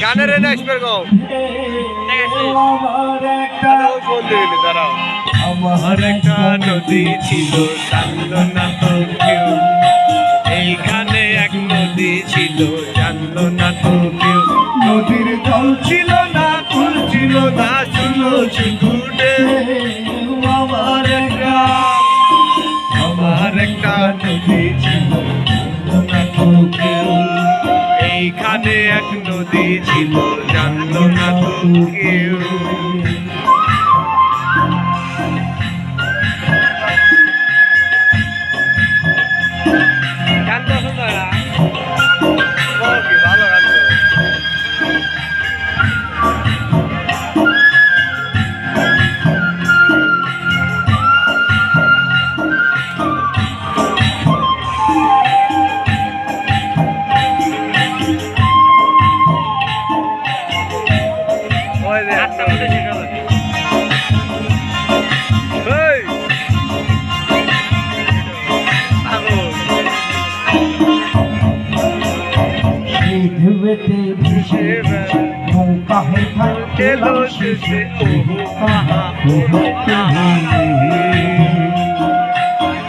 গানের এনে আসবে গো আমার একটা নদী ছিল জানলো না তো কেউ এইখানে এক নদী ছিল জানলো না তো কেউ নদীর জল ছিল না কুল ছিল না শুনো শুধু আমার একটা নদী ছিল জানলো না তো কেউ এইখানে এক নদী ছিল জানলো না তো কেউ গান পছন্দ হয় না ভালো গান ঢেউতে ভেসে নৌকা হেঁটে এলো শেষে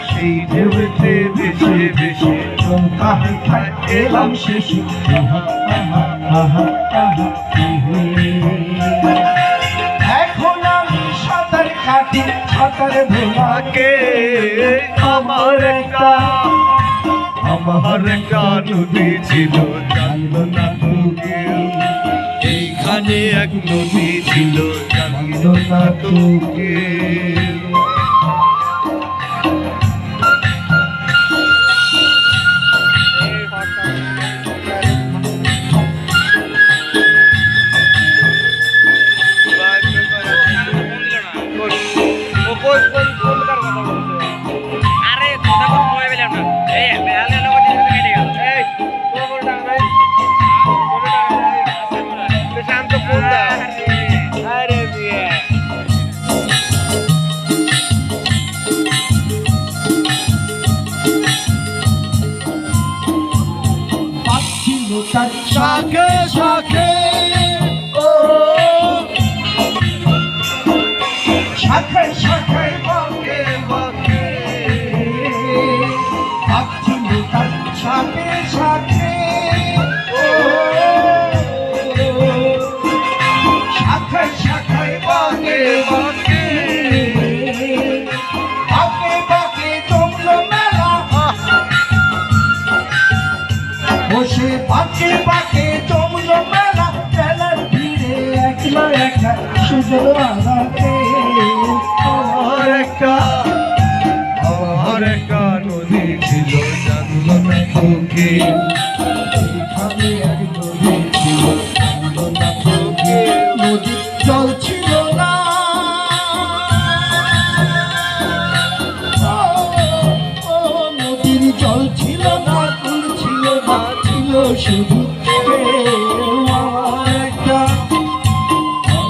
সেই ঢেউতে ভেসে ভেসে নৌকা হেঁটে এলাম শেষে এখন আমি সাঁতার কাটি সাঁতারে ভোলাকে আমার একটা নদী ছিল জানলো না তো কেউ এইখানে এক নদী ছিল জানলো না তো কেউ শাখে শাখে ও শাখে শাখে বাঁকে বাঁকে পাচ্ছিল তার শাখে শাখে ও শাখে শাখে বাঁকে বাঁকে বাঁকে বাঁকে জমলো মেলা বসে বাঁকে বাঁকে জমলো মেলা মেলার ভিড়ে একলা একা সুযোগ আগাতে